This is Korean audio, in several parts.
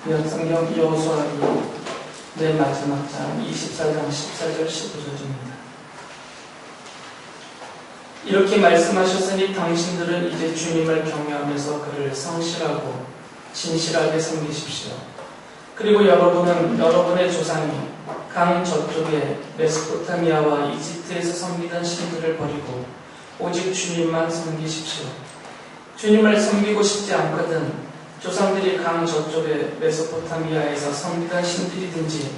구약성경 여호수아기 맨 마지막 장 24장 14절 15절입니다. 이렇게 말씀하셨으니 당신들은 이제 주님을 경외하면서 그를 성실하고 진실하게 섬기십시오. 그리고 여러분은 여러분의 조상이 강 저쪽에 메소포타미아와 이집트에서 섬기던 신들을 버리고 오직 주님만 섬기십시오. 주님을 섬기고 싶지 않거든 조상들이 강 저쪽에 메소포타미아에서 섬기던 신들이든지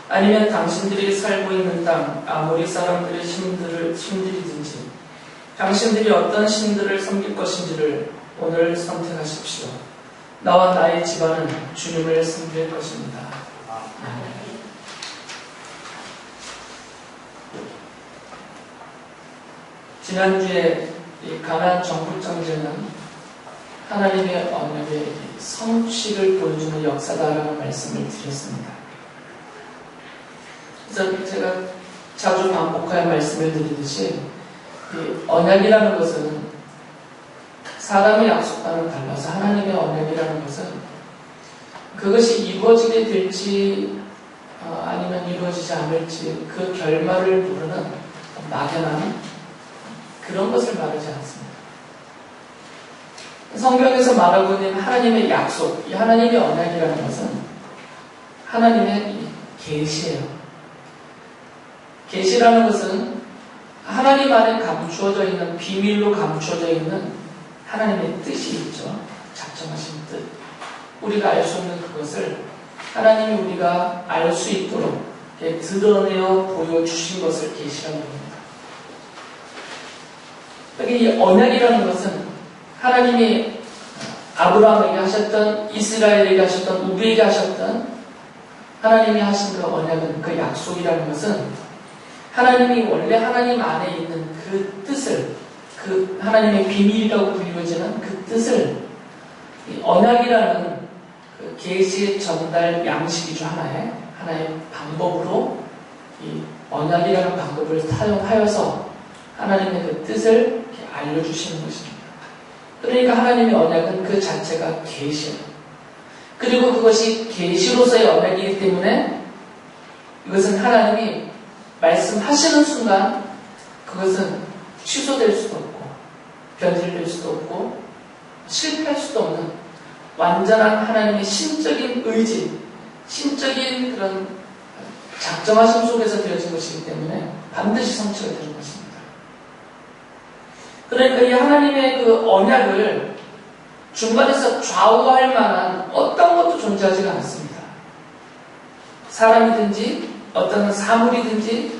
아니면 당신들이 살고 있는 땅 아모리 사람들의 신들이든지 당신들이 어떤 신들을 섬길 것인지를 오늘 선택하십시오. 나와 나의 집안은 주님을 섬길 것입니다. 지난주에 이 가나안 정복전쟁은 하나님의 언약의 성취를 보여주는 역사다라는 말씀을 드렸습니다. 그래서 제가 자주 반복하여 말씀을 드리듯이 이 언약이라는 것은 사람의 약속과는 달라서 하나님의 언약이라는 것은 그것이 이루어지게 될지 아니면 이루어지지 않을지 그 결말을 모르는 막연한 그런 것을 말하지 않습니다. 성경에서 말하고 있는 하나님의 약속, 이 하나님의 언약이라는 것은 하나님의 계시예요. 계시라는 것은 하나님 안에 감추어져 있는, 비밀로 감추어져 있는 하나님의 뜻이 있죠. 작정하신 뜻. 우리가 알 수 없는 그것을 하나님이 우리가 알 수 있도록 드러내어 보여주신 것을 계시라고 합니다. 이 언약이라는 것은 하나님이 아브라함에게 하셨던, 이스라엘에게 하셨던, 우리에게 하셨던 하나님이 하신 그 언약은, 그 약속이라는 것은 하나님이 원래 하나님 안에 있는 그 뜻을, 그 하나님의 비밀이라고 불리워지는 그 뜻을 이 언약이라는 그 계시의 전달 양식이 중 하나의 방법으로 이 언약이라는 방법을 사용하여서 하나님의 그 뜻을 이렇게 알려주시는 것입니다. 그러니까 하나님의 언약은 그 자체가 계시예요. 그리고 그것이 계시로서의 언약이기 때문에 이것은 하나님이 말씀하시는 순간 그것은 취소될 수도 없고 변질될 수도 없고 실패할 수도 없는 완전한 하나님의 신적인 의지, 신적인 그런 작정하심 속에서 되어진 것이기 때문에 반드시 성취가 되는 것입니다. 그러니까 이 하나님의 그 언약을 중간에서 좌우할 만한 어떤 것도 존재하지가 않습니다. 사람이든지 어떤 사물이든지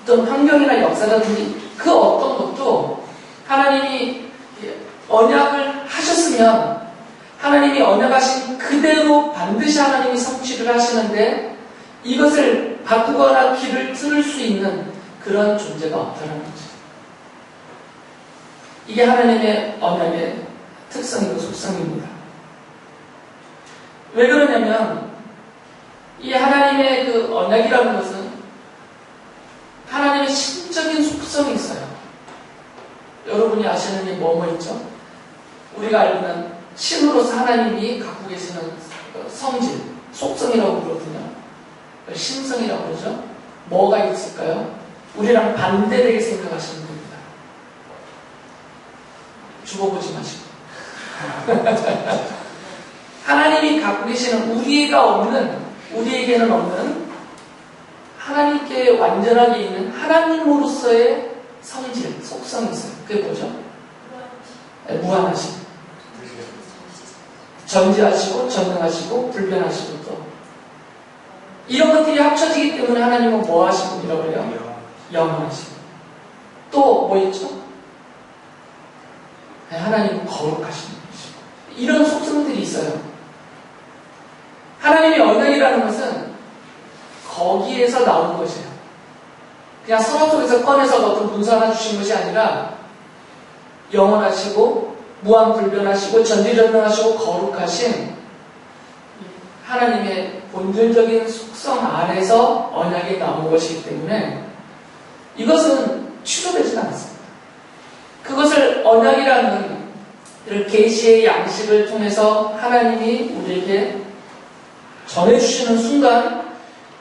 어떤 환경이나 역사라든지 그 어떤 것도 하나님이 언약을 하셨으면 하나님이 언약하신 그대로 반드시 하나님이 성취를 하시는데 이것을 바꾸거나 길을 틀을 수 있는 그런 존재가 없다는 거죠. 이게 하나님의 언약의 특성이고 속성입니다. 왜 그러냐면 이 하나님의 그 언약이라는 것은 하나님의 신적인 속성이 있어요. 여러분이 아시는 게 뭐뭐 있죠? 우리가 알고 있는 신으로서 하나님이 갖고 계시는 성질, 속성이라고 그러거든요. 신성이라고 그러죠. 뭐가 있을까요? 우리랑 반대되게 생각하시면 됩니다. 죽어보지 마시고. 하나님이 갖고 계시는 우리에게는 없는 하나님께 완전하게 있는 하나님으로서의 성질, 속성이 있어요. 그게 뭐죠? 무한하시고 전지하시고 전능하시고 불변하시고 또 이런 것들이 합쳐지기 때문에 하나님은 뭐 하신 분이라고 해요? 영원하시고 또 뭐 있죠? 하나님은 거룩하신 분이시고 이런 속성들이 있어요. 하나님의 언약이라는 것은 거기에서 나온 것이에요. 그냥 서랍 속에서 꺼내서 어떤 문서 하나 주신 것이 아니라 영원하시고 무한불변하시고 전지전능하시고 거룩하신 하나님의 본질적인 속성 안에서 언약이 나온 것이기 때문에 이것은 취소되지 않습니다. 그것을 언약이라는 계시의 양식을 통해서 하나님이 우리에게 전해주시는 순간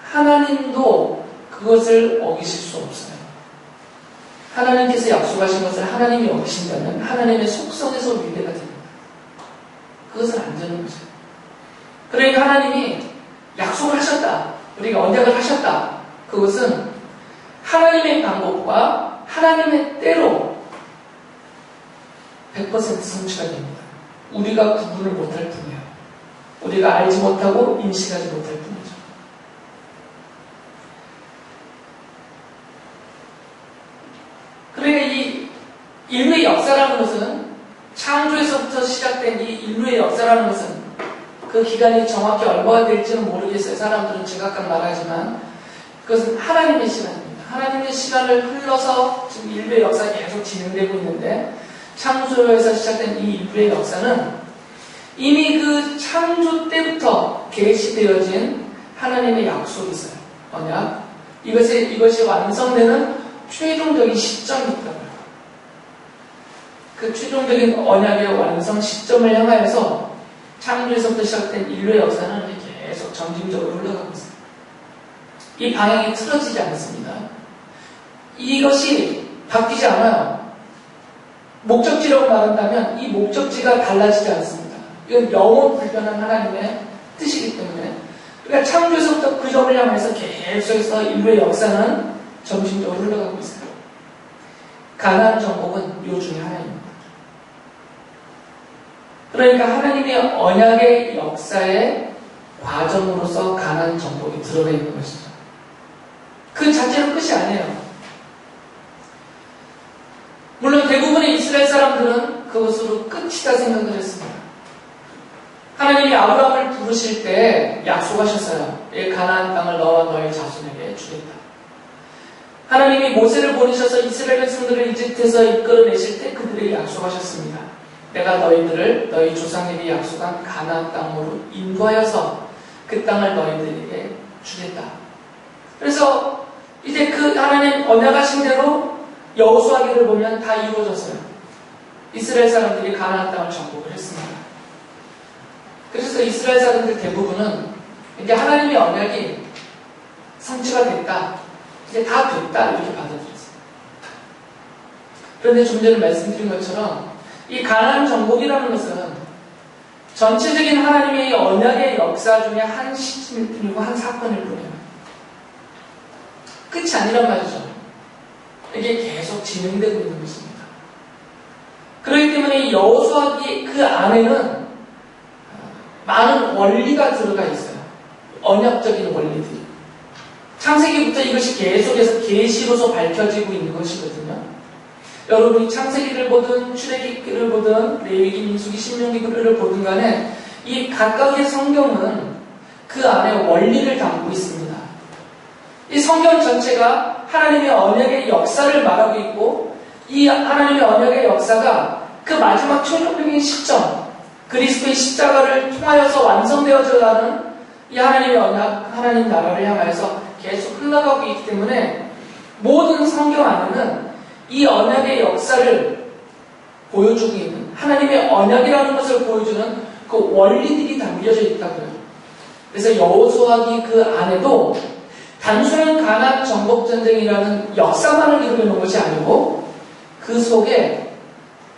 하나님도 그것을 어기실 수 없어요. 하나님께서 약속하신 것을 하나님이 어기신다면 하나님의 속성에서 위배가 됩니다. 그것을 안 되는 거죠. 그러니까 하나님이 약속을 하셨다. 우리가 언약을 하셨다. 그것은 하나님의 방법과 하나님의 때로 100% 성취가 됩니다. 우리가 구분을 못할 뿐이에요. 우리가 알지 못하고 인식하지 못할 뿐이죠. 그러니까 이 인류의 역사라는 것은 창조에서부터 시작된 이 인류의 역사라는 것은 그 기간이 정확히 얼마가 될지는 모르겠어요. 사람들은 제각각 말하지만 그것은 하나님의 시간입니다. 하나님의 시간을 흘러서 지금 인류의 역사가 계속 진행되고 있는데 창조에서 시작된 이 인류의 역사는 이미 그 창조 때부터 계시되어진 하나님의 약속이 있어요. 언약. 이것이 완성되는 최종적인 시점이 있다고요. 그 최종적인 언약의 완성 시점을 향하여서 창조에서부터 시작된 인류의 역사는 계속 점진적으로 흘러가고 있어요. 이 방향이 틀어지지 않습니다. 이것이 바뀌지 않아요. 목적지라고 말한다면 이 목적지가 달라지지 않습니다. 이건 영원 불변한 하나님의 뜻이기 때문에 그러니까 창조에서부터 그 점을 향해서 계속해서 인류의 역사는 점진적으로 흘러가고 있어요. 가나안 정복은 요 중에 하나입니다. 그러니까 하나님의 언약의 역사의 과정으로서 가나안 정복이 들어가 있는 것이죠. 그 자체로 끝이 아니에요. 물론 대부분의 이스라엘 사람들은 그것으로 끝이다 생각을 했습니다. 하나님이 아브라함을 부르실 때 약속하셨어요. 이 가나안 땅을 너와 너의 자손에게 주겠다. 하나님이 모세를 보내셔서 이스라엘 백성들을 이집트에서 이끌어내실 때 그들에게 약속하셨습니다. 내가 너희들을 너희 조상에게 약속한 가나안 땅으로 인도하여서 그 땅을 너희들에게 주겠다. 그래서 이제 그 하나님 언약하신 대로 여호수아기를 보면 다 이루어졌어요. 이스라엘 사람들이 가나안 땅을 정복을 했습니다. 그래서 이스라엘 사람들 대부분은 이제 하나님의 언약이 성취가 됐다. 이제 다 됐다. 이렇게 받아들였어요. 그런데 좀 전에 말씀드린 것처럼 이 가나안 정복이라는 것은 전체적인 하나님의 언약의 역사 중에 한 시점일 뿐이고 한 사건일 뿐이에요. 끝이 아니란 말이죠. 이게 계속 진행되고 있는 것입니다. 그렇기 때문에 여호수아기 그 안에는 많은 원리가 들어가 있어요. 언약적인 원리들이. 창세기부터 이것이 계속해서 계시로서 밝혀지고 있는 것이거든요. 여러분이 창세기를 보든 출애기를 보든 레위기, 민수기, 신명기를 보든 간에 이 각각의 성경은 그 안에 원리를 담고 있습니다. 이 성경 전체가 하나님의 언약의 역사를 말하고 있고 이 하나님의 언약의 역사가 그 마지막 최종적인 시점 그리스도의 십자가를 통하여서 완성되어져 가는 이 하나님의 언약, 하나님 나라를 향하여서 계속 흘러가고 있기 때문에 모든 성경 안에는 이 언약의 역사를 보여주고 있는 하나님의 언약이라는 것을 보여주는 그 원리들이 담겨져 있다고요. 그래서 여호수아기 그 안에도 단순한 가나안 정복전쟁이라는 역사만을 이루려는 것이 아니고 그 속에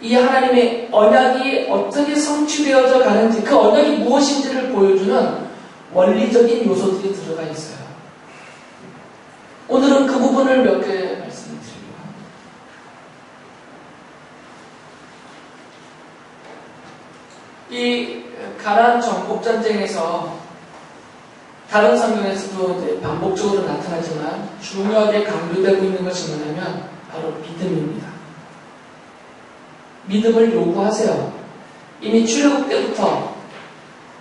이 하나님의 언약이 어떻게 성취되어져 가는지 그 언약이 무엇인지를 보여주는 원리적인 요소들이 들어가 있어요. 오늘은 그 부분을 몇 개 말씀을 드리려고 합니다. 이 가나안 정복전쟁에서 다른 성경에서도 이제 반복적으로 나타나지만 중요하게 강조되고 있는 것이 뭐냐면 바로 믿음입니다. 믿음을 요구하세요. 이미 출애굽 때부터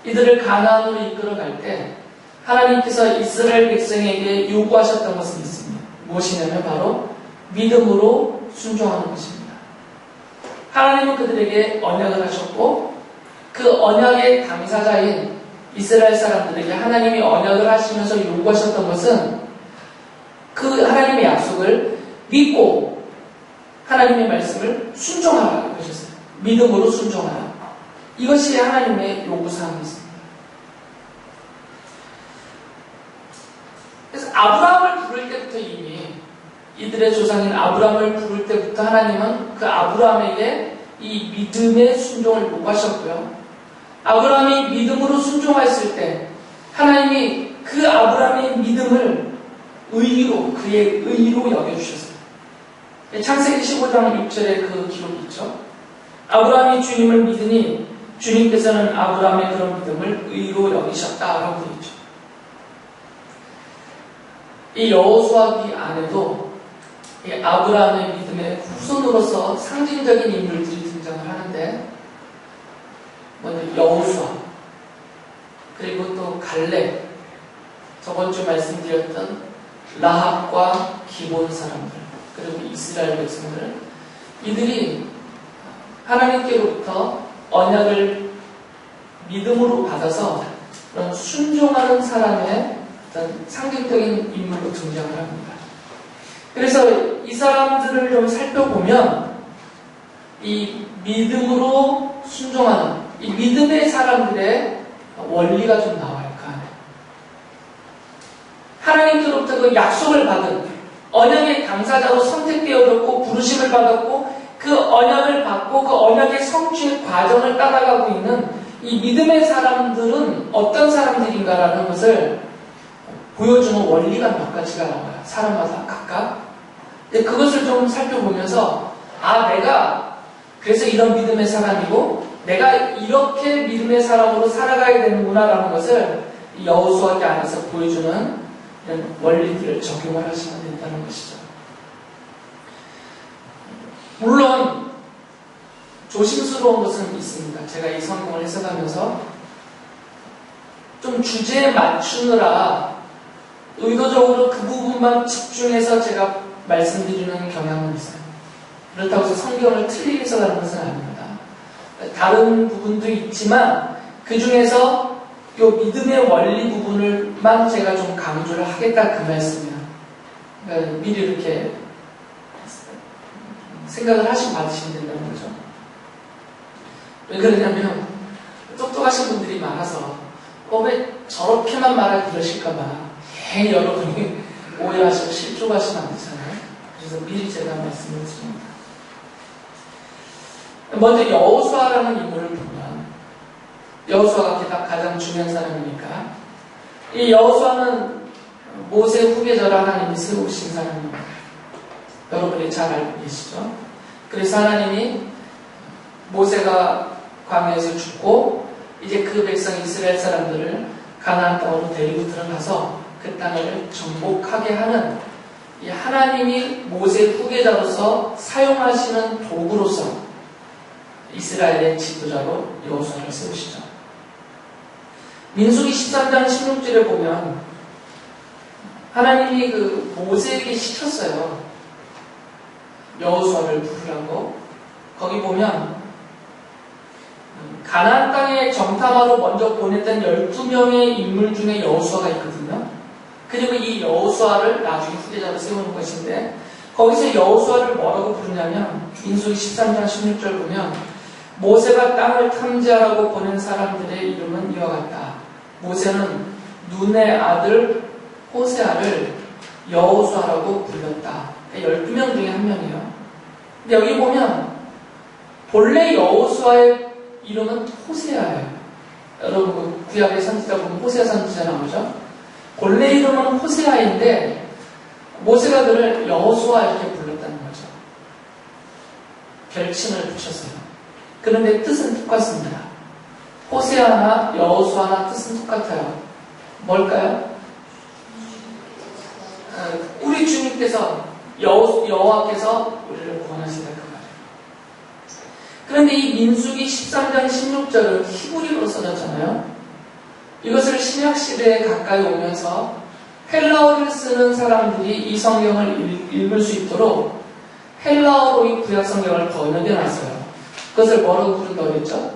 이들을 가나안으로 이끌어갈 때 하나님께서 이스라엘 백성에게 요구하셨던 것은 있습니다. 무엇이냐면 바로 믿음으로 순종하는 것입니다. 하나님은 그들에게 언약을 하셨고 그 언약의 당사자인 이스라엘 사람들에게 하나님이 언약을 하시면서 요구하셨던 것은 그 하나님의 약속을 믿고 하나님의 말씀을 순종하라고 하셨어요. 믿음으로 순종하라. 이것이 하나님의 요구사항이 있습니다. 아브라함을 부를 때부터 이미 이들의 조상인 아브라함을 부를 때부터 하나님은 그 아브라함에게 이 믿음의 순종을 요구하셨고요. 아브라함이 믿음으로 순종했을 때 하나님이 그 아브라함의 믿음을 의로, 그의 의로 여겨주셨어요. 창세기 15장 6절에 그 기록이 있죠. 아브라함이 주님을 믿으니 주님께서는 아브라함의 그런 믿음을 의로 여기셨다라고 되어 있죠. 이 여호수아기 안에도 이 아브라함의 믿음의 후손으로서 상징적인 인물들이 등장을 하는데, 먼저 여호수아, 그리고 또 갈렙, 저번 주 말씀드렸던 라합과 기본 사람들, 그리고 이스라엘 백성들, 이들이 하나님께로부터 언약을 믿음으로 받아서 그런 순종하는 사람의 어떤 상징적인 인물로 등장을 합니다. 그래서 이 사람들을 좀 살펴보면 이 믿음으로 순종하는 이 믿음의 사람들의 원리가 좀 나와요. 그 안에. 하나님께로부터 그 약속을 받은 언약의 당사자로 선택되어졌고 부르심을 받았고 그 언약을 받고 그 언약의 성취의 과정을 따라가고 있는 이 믿음의 사람들은 어떤 사람들인가라는 것을 보여주는 원리가 몇 가지가 나와요. 사람마다 각각. 근데 그것을 좀 살펴보면서 내가 그래서 이런 믿음의 사람이고 내가 이렇게 믿음의 사람으로 살아가야 되는구나 라는 것을 여호수아기 안에서 보여주는 이런 원리들을 적용을 하시면 된다는 것이죠. 물론 조심스러운 것은 있습니다. 제가 이 성경을 해석하면서 좀 주제에 맞추느라 의도적으로 그 부분만 집중해서 제가 말씀드리는 경향은 있어요. 그렇다고 해서 성경을 틀리게 해석하는 것은 아닙니다. 다른 부분도 있지만 그 중에서 이 믿음의 원리 부분을만 제가 좀 강조를 하겠다 그 말씀이에요. 그러니까 미리 이렇게 생각을 하시고 받으시면 된다는 거죠. 왜 그러냐면 똑똑하신 분들이 많아서 왜 저렇게만 말하기 그러실까봐 괜히 여러분이 오해하시고 실족하시면 안 되잖아요. 그래서 미리 제가 말씀을 드립니다. 먼저 여호수아라는 인물을 보면 여호수아가 가장 중요한 사람이니까 이 여호수아는 모세 후계자로 하나님이 세우신 사람입니다. 여러분이 잘 알고 계시죠? 그래서 하나님이 모세가 광야에서 죽고 이제 그 백성 이스라엘 사람들을 가나안 땅으로 데리고 들어가서 그 땅을 정복하게 하는 이 하나님이 모세 후계자로서 사용하시는 도구로서 이스라엘의 지도자로 여호수아를 세우시죠. 민수기 13장 16절에 보면 하나님이 그 모세에게 시켰어요. 여호수아를 부르라고. 거기 보면 가나안 땅에 정탐하러 먼저 보냈던 12명의 인물 중에 여호수아가 있거든요. 그리고 이 여호수아를 나중에 후계자로 세우는 것인데 거기서 여호수아를 뭐라고 부르냐면 민수기 13장 16절 보면 모세가 땅을 탐지하라고 보낸 사람들의 이름은 이와 같다. 모세는 눈의 아들 호세아를 여호수아라고 불렀다. 12명 중에 한 명이에요. 근데 여기 보면 본래 여호수아의 이름은 호세아예요. 여러분 구약의 선지자 보면 호세아 선지자 나오죠? 본래 이름은 호세아인데 모세가 그를 여호수아 이렇게 불렀다는 거죠. 별칭을 붙였어요. 그런데 뜻은 똑같습니다. 호세아나 여호수아나 뜻은 똑같아요. 뭘까요? 우리 주님께서 여호와께서 우리를 구원하시다 그 말이에요. 그런데 이 민수기 13장 16절은 히브리어로 써졌잖아요. 이것을 신약 시대에 가까이 오면서 헬라어를 쓰는 사람들이 이 성경을 읽을 수 있도록 헬라어로 이 구약 성경을 번역해 놨어요. 그것을 뭐라고 부른다고 했죠?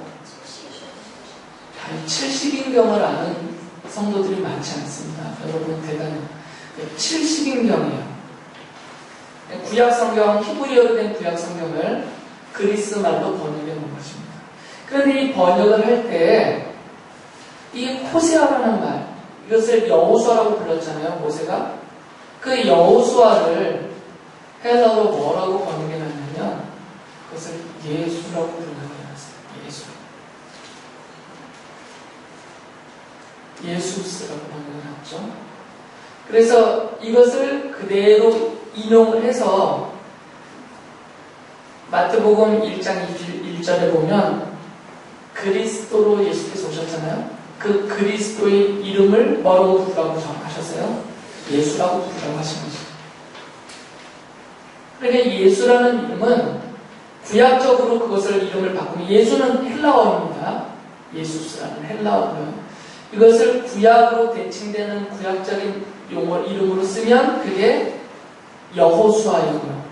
70인경을 아는 성도들이 많지 않습니다. 여러분 대단해요. 70인경이에요. 구약 성경, 히브리어로 된 구약 성경을 그리스 말로 번역해 놓은 것입니다. 그런데 이 번역을 할 때 이 호세아라는 말, 이것을 여호수아라고 불렀잖아요. 모세가 그 여호수아를 헬라어로 뭐라고 번역해놨냐면 그것을 예수라고 번역해놨어요. 예수스라고 번역해놨죠. 그래서 이것을 그대로 인용을 해서 마태복음 1장 1절에 보면 그리스도로 예수께서 오셨잖아요. 그 그리스도의 이름을 뭐라고 부르라고 하셨어요? 예수라고 부르라고 하신 거죠. 그러니까 예수라는 이름은 구약적으로 그것을 이름을 바꾸면 예수는 헬라어입니다. 예수스라는 헬라어고요. 이것을 구약으로 대칭되는 구약적인 용어 이름으로 쓰면 그게 여호수아이고요.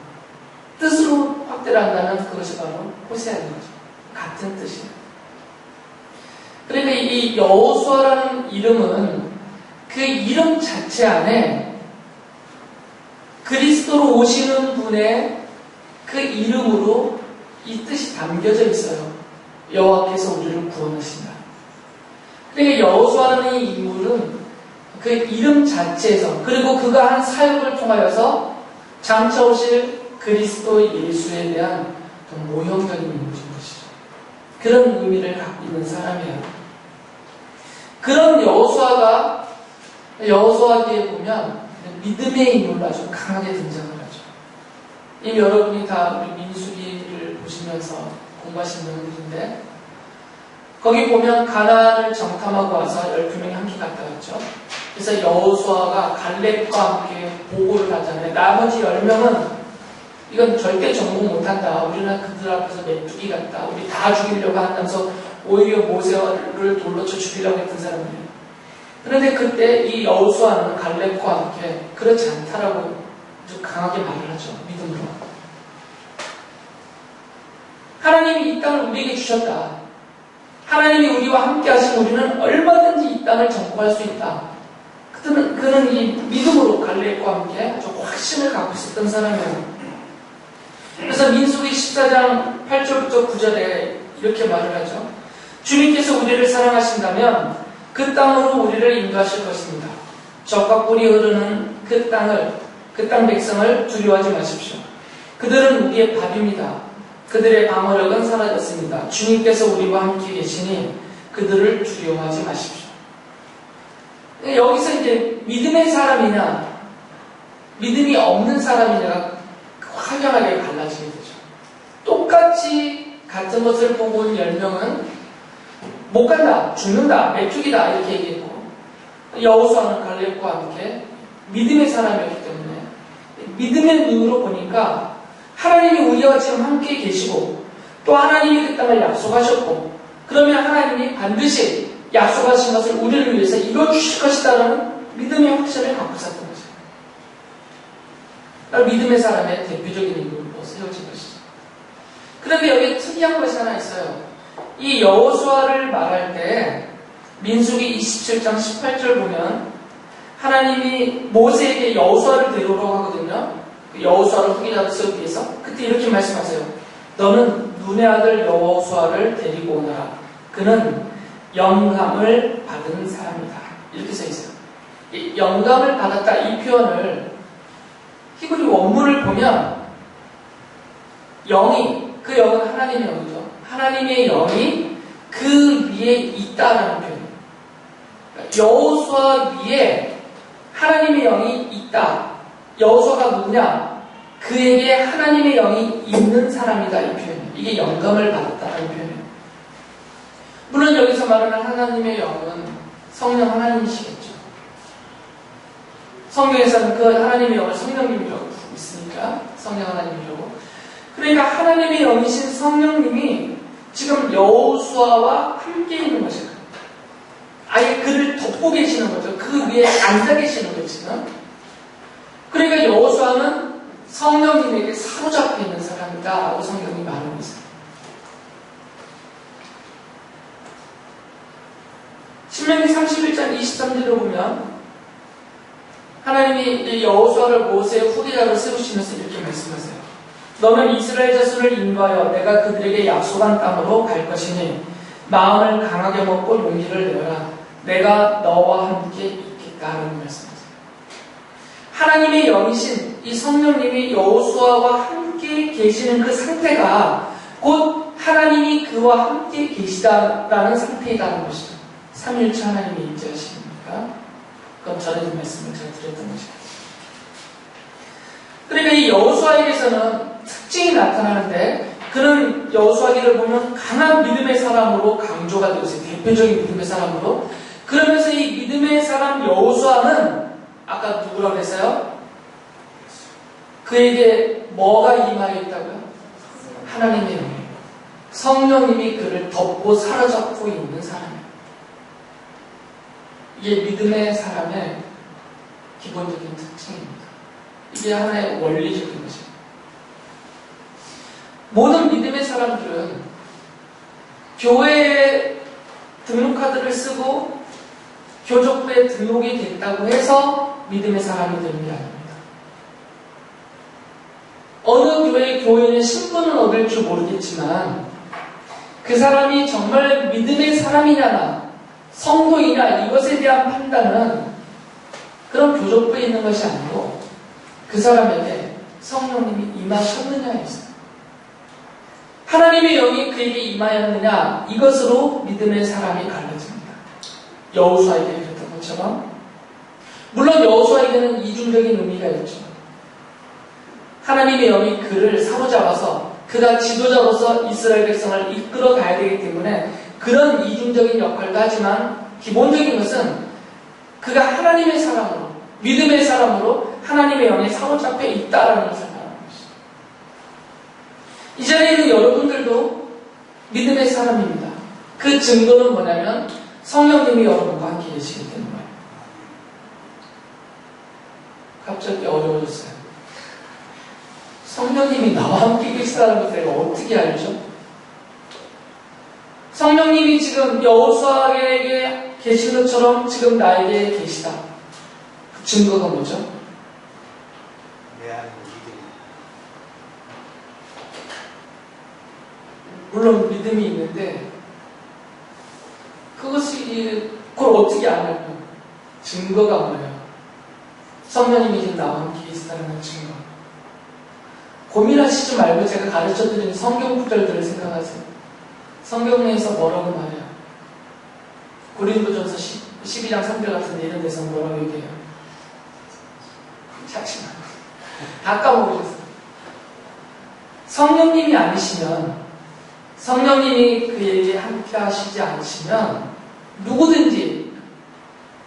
뜻으로 확대를 한다면 그것이 바로 호세아인 거죠. 같은 뜻이에요. 그러니까 이 여호수아라는 이름은 그 이름 자체 안에 그리스도로 오시는 분의 그 이름으로 이 뜻이 담겨져 있어요. 여호와께서 우리를 구원하신다. 그러니까 여호수아라는 이 인물은 그 이름 자체에서 그리고 그가 한 사역을 통하여서 장차 오실 그리스도 예수에 대한 모형적인 인물인 것이죠. 그런 의미를 갖고 있는 사람이에요. 그런 여호수아기에 보면 믿음의 인물로 아주 강하게 등장을 하죠. 이미 여러분이 다 우리 민수기를 보시면서 공부하신 분들인데 거기 보면 가나안을 정탐하고 와서 12명이 함께 갔다 왔죠. 그래서 여호수아가 갈렙과 함께 보고를 하잖아요. 나머지 10명은 이건 절대 정복 못한다. 우리는 그들 앞에서 메뚜기 같다. 우리 다 죽이려고 한다면서 오히려 모세를 돌로 쳐 죽이려고 했던 사람들이에요. 그런데 그때 이 여호수아는 갈렙과 함께 그렇지 않다라고 아주 강하게 말을 하죠. 믿음으로. 하나님이 이 땅을 우리에게 주셨다. 하나님이 우리와 함께 하신 우리는 얼마든지 이 땅을 정복할 수 있다. 그는 이 믿음으로 갈렙과 함께 아주 확신을 갖고 있었던 사람이에요. 그래서 민수기 14장 8절부터 9절에 이렇게 말을 하죠. 주님께서 우리를 사랑하신다면 그 땅으로 우리를 인도하실 것입니다. 젖과 꿀이 흐르는 그 땅 백성을 두려워하지 마십시오. 그들은 우리의 밥입니다. 그들의 방어력은 사라졌습니다. 주님께서 우리와 함께 계시니 그들을 두려워하지 마십시오. 여기서 이제 믿음의 사람이냐 믿음이 없는 사람이냐가 확연하게 갈라지게 되죠. 똑같이 같은 것을 보고 온 10명은 못 간다, 죽는다, 메뚜기다 이렇게 얘기했고 여호수아는 갈렙과 함께 믿음의 사람이었기 때문에 믿음의 눈으로 보니까 하나님이 우리와 지금 함께 계시고 또 하나님이 그 땅을 약속하셨고 그러면 하나님이 반드시 약속하신 것을 우리를 위해서 이뤄주실 것이다라는 믿음의 확신을 갖고 있었던 거죠. 믿음의 사람의 대표적인 인물로 세워진 것이죠. 그런데 여기 특이한 것이 하나 있어요. 이 여호수아를 말할 때 민수기 27장 18절 보면 하나님이 모세에게 여호수아를 데려오라고 하거든요. 여호수아를 후기자로 세우기 위해서 그때 이렇게 말씀하세요. 너는 눈의 아들 여호수아를 데리고 오너라. 그는 영감을 받은 사람이다. 이렇게 써있어요. 영감을 받았다 이 표현을 히브리 원문을 보면 그 영은 하나님의 영이죠. 하나님의 영이 그 위에 있다라는 표현이에요. 여호수아 위에 하나님의 영이 있다. 여호수아가 누구냐? 그에게 하나님의 영이 있는 사람이다. 이 표현이에요. 이게 영감을 받았다는 표현이에요. 물론 여기서 말하는 하나님의 영은 성령 하나님이시겠죠. 성경에서는 그 하나님의 영을 성령님이라고 부르고 있으니까 성령 하나님이라고. 그러니까 하나님의 영이신 성령님이 지금 여호수아와 함께 있는 것이에요. 아예 그를 덮고 계시는 거죠. 그 위에 앉아 계시는 거죠. 지금. 그러니까 여호수아는 성령님에게 사로잡혀 있는 사람이다라고 성경이 말하고 있어요. 신명기 31장 23절을 보면 하나님이 여호수아를 모세의 후계자로 세우시면서 이렇게 말씀하세요. 너는 이스라엘 자손을 인도하여 내가 그들에게 약속한 땅으로 갈 것이니 마음을 강하게 먹고 용기를 내어라. 내가 너와 함께 있겠다라는 말씀이세요. 하나님의 영이신 이 성령님이 여호수아와 함께 계시는 그 상태가 곧 하나님이 그와 함께 계시다라는 상태이다는 것이죠. 삼위일체 하나님이 임재하시니까 그건 전에도 말씀을 제가 드렸던 것이죠. 그러니까 이 여호수아에게서는 특징이 나타나는데 그는 여호수아기를 보면 강한 믿음의 사람으로 강조가 되고 있어요. 대표적인 믿음의 사람으로. 그러면서 이 믿음의 사람 여호수아는 아까 누구라고 했어요? 그에게 뭐가 임하여 있다고요? 하나님의 영이. 성령님이 그를 덮고 사로잡고 있는 사람이에요. 이게 믿음의 사람의 기본적인 특징입니다. 이게 하나의 원리적인 것이에요. 모든 믿음의 사람들은 교회에 등록카드를 쓰고 교족부에 등록이 됐다고 해서 믿음의 사람이 되는 게 아닙니다. 어느 교회의 교인은 신분은 얻을 줄 모르겠지만 그 사람이 정말 믿음의 사람이냐 성도이냐 이것에 대한 판단은 그런 교족부에 있는 것이 아니고 그 사람에게 성령님이 임하셨느냐에 있어요. 하나님의 영이 그에게 임하였느냐 이것으로 믿음의 사람이 갈라집니다. 여호수아에게 그랬던 것처럼 물론 여호수아에게는 이중적인 의미가 있죠. 하나님의 영이 그를 사로잡아서 그가 지도자로서 이스라엘 백성을 이끌어 가야 되기 때문에 그런 이중적인 역할도 하지만 기본적인 것은 그가 하나님의 사람으로 믿음의 사람으로 하나님의 영에 사로잡혀 있다라는 것을 말하는 것이죠. 이 자리에 있는 여러분들도 믿음의 사람입니다. 그 증거는 뭐냐면 성령님이 여러분과 함께 계시기 때문에. 갑자기 어려워졌어요. 성령님이 나와 함께 계시다는 것을 내가 어떻게 알죠? 성령님이 지금 여호수아에게 계신 것처럼 지금 나에게 계시다. 그 증거가 뭐죠? 내 안에 믿음이. 물론 믿음이 있는데 그걸 어떻게 아냐면 증거가 뭐예요? 성령님이 지금 나와 함께 계시다는 증거. 고민하시지 말고 제가 가르쳐드린 성경 구절들을 생각하세요. 성경에서 뭐라고 말해요? 고린도전서 12장 3절 같은데 이런 데서 뭐라고 얘기해요? 잠시만. 다 까먹으셨어요. 성령님이 아니시면 성령님이 그에게 함께 하시지 않으시면 누구든지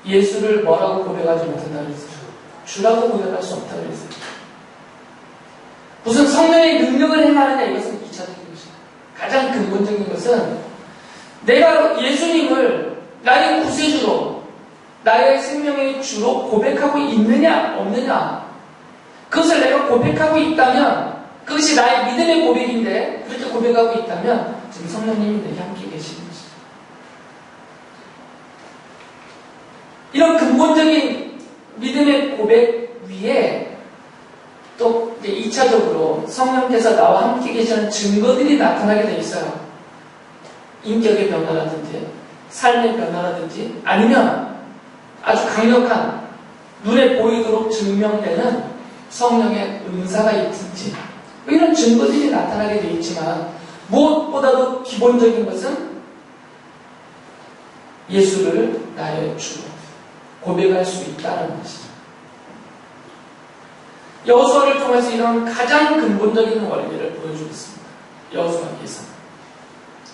예수를 뭐라고 고백하지 못한다고 했어요? 주라고 고백할 수 없다고 했어요. 무슨 성령의 능력을 행하느냐 이것은 2차적인 것이다. 가장 근본적인 것은 내가 예수님을 나의 구세주로 나의 생명의 주로 고백하고 있느냐 없느냐 그것을 내가 고백하고 있다면 그것이 나의 믿음의 고백인데 그렇게 고백하고 있다면 지금 성령님이 내게 함께 계시는 것이다. 이런 근본적인 믿음의 고백 위에 또 이제 2차적으로 성령께서 나와 함께 계시는 증거들이 나타나게 돼 있어요. 인격의 변화라든지 삶의 변화라든지 아니면 아주 강력한 눈에 보이도록 증명되는 성령의 은사가 있든지 이런 증거들이 나타나게 돼 있지만 무엇보다도 기본적인 것은 예수를 나의 주로 고백할 수 있다는 것이죠. 여호수아를 통해서 이런 가장 근본적인 원리를 보여주고 있습니다. 여호수아께서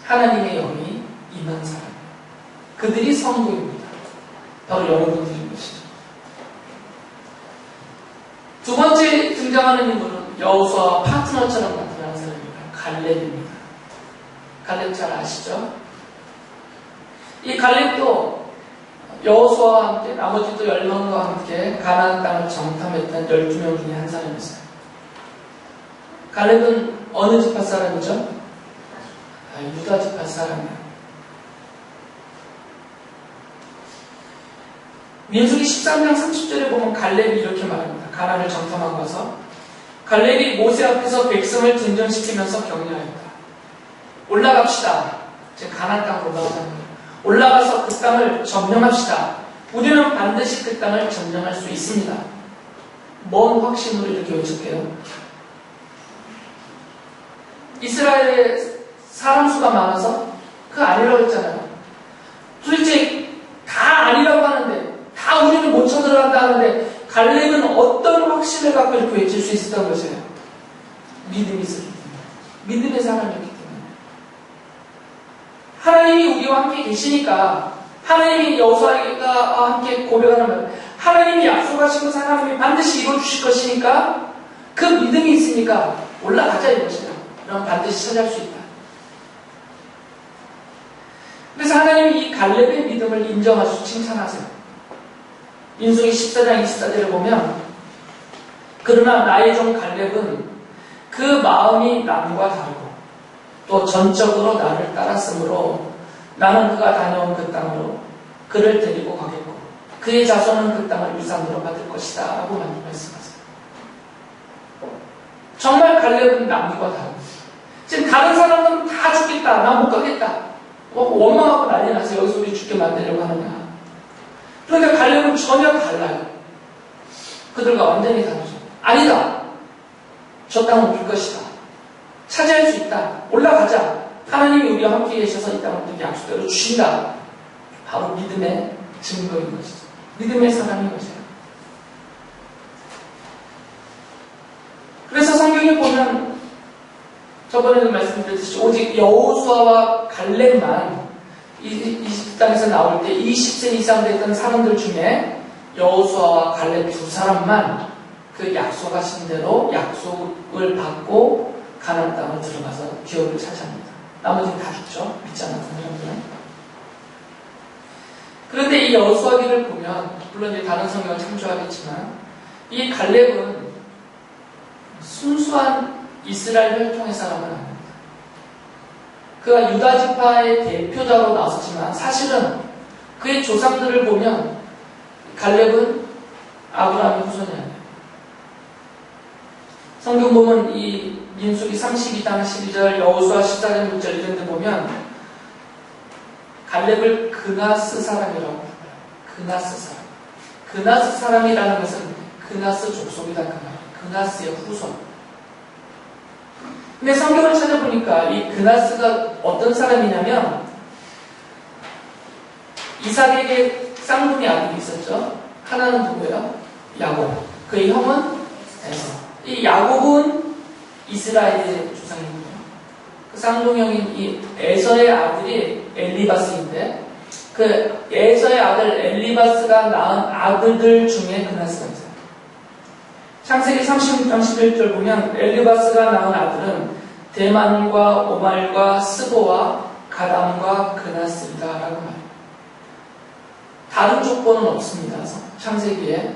하나님의 영이 임한 사람, 그들이 성도입니다. 바로 여러분들인 것이죠. 두 번째 등장하는 인물은 여호수아와 파트너처럼 나타나는 사람입니다. 갈렙입니다. 갈렙 잘 아시죠? 이 갈렙도 여호수아와 함께 나머지 또 10명과 함께 가나안 땅을 정탐했던 12명 중에 한 사람이었어요. 갈렙은 어느 지파 사람이죠? 유다 지파 사람이에요. 민수기 13장 30절에 보면 갈렙이 이렇게 말합니다. 가나안을 정탐하고 와서 갈렙이 모세 앞에서 백성을 진전시키면서 격려했다. 올라갑시다. 제 가나안 땅으로 올라가자는 거예요. 올라가서 그 땅을 점령합시다. 우리는 반드시 그 땅을 점령할 수 있습니다. 뭔 확신으로 이렇게 외쳤게요? 이스라엘에 사람 수가 많아서? 그거 아니라고 했잖아요. 도대체 다 아니라고 하는데, 다 우리는 못 쳐들어간다 하는데, 갈렙은 어떤 확신을 갖고 이렇게 외칠 수 있었던 것이에요? 믿음이 있었기 때문에. 믿음의 사람이었기 때문에. 하나님이 우리와 함께 계시니까, 하나님이 여호수아가 함께 고백하는 말, 하나님이 약속하신 것을 하나님이 반드시 이루어주실 것이니까, 그 믿음이 있으니까 올라가자 이것이다. 그럼 반드시 찾아갈 수 있다. 그래서 하나님이 이 갈렙의 믿음을 인정하시고 칭찬하세요. 민수기 14장 24절을 보면, 그러나 나의 종 갈렙은 그 마음이 남과 다르고 또 전적으로 나를 따랐으므로 나는 그가 다녀온 그 땅으로 그를 데리고 가겠고 그의 자손은 그 땅을 유산으로 받을 것이다 라고 말씀하세요. 정말 갈렙은 남과 다릅니다. 지금 다른 사람들은 다 죽겠다, 나 못 가겠다, 원망하고 난리 나서 여기서 우리 죽게 만들려고 하느냐. 그러니까 갈렙은 전혀 달라요. 그들과 완전히 다르죠. 아니다, 저 땅은 우리 것이다, 차지할 수 있다, 올라가자, 하나님이 우리와 함께 계셔서 이 땅을 우리에게 약속대로 주신다. 바로 믿음의 증거인 것이죠. 믿음의 사람인 것이에요. 그래서 성경에 보면 저번에도 말씀드렸듯이 오직 여호수아와 갈렙만 이 땅에서 나올 때 20세 이상 됐던 사람들 중에 여호수아와 갈렙 두 사람만 그 약속하신 대로 약속을 받고 가나안 땅을 들어가서 기업을 차지합니다. 나머지는 다 죽죠. 믿지 않았던 사람들은. 그런데 이 여호수아기를 보면, 물론 이제 다른 성경을 참조하겠지만, 이 갈렙은 순수한 이스라엘 혈통의 사람은 아닙니다. 그가 유다 지파의 대표자로 나섰지만 사실은 그의 조상들을 보면 갈렙은 아브라함의 후손이 아니에요. 성경 보면 이 민수기 32장 12절, 여호수아 14장 6절 이런 데 보면 갈렙을 그나스 사람이라고 불러요. 그나스 사람. 그나스 사람이라는 것은 그나스 족속이다 그 말이에요. 그나스의 후손. 근데 성경을 찾아보니까 이 그나스가 어떤 사람이냐면 이삭에게 쌍둥이 아들이 있었죠. 하나는 누구예요? 야곱. 그의 형은 에서. 이 야곱은 이스라엘의 조상이거든요. 그 쌍둥이형인 이 에서의 아들이 엘리바스인데 그 에서의 아들 엘리바스가 낳은 아들들 중에 그나스가 있어요. 창세기 36장 11절 보면 엘리바스가 낳은 아들은 대만과 오말과 스보와 가담과 그나스이다 라고 말해요. 다른 족보는 없습니다. 창세기에.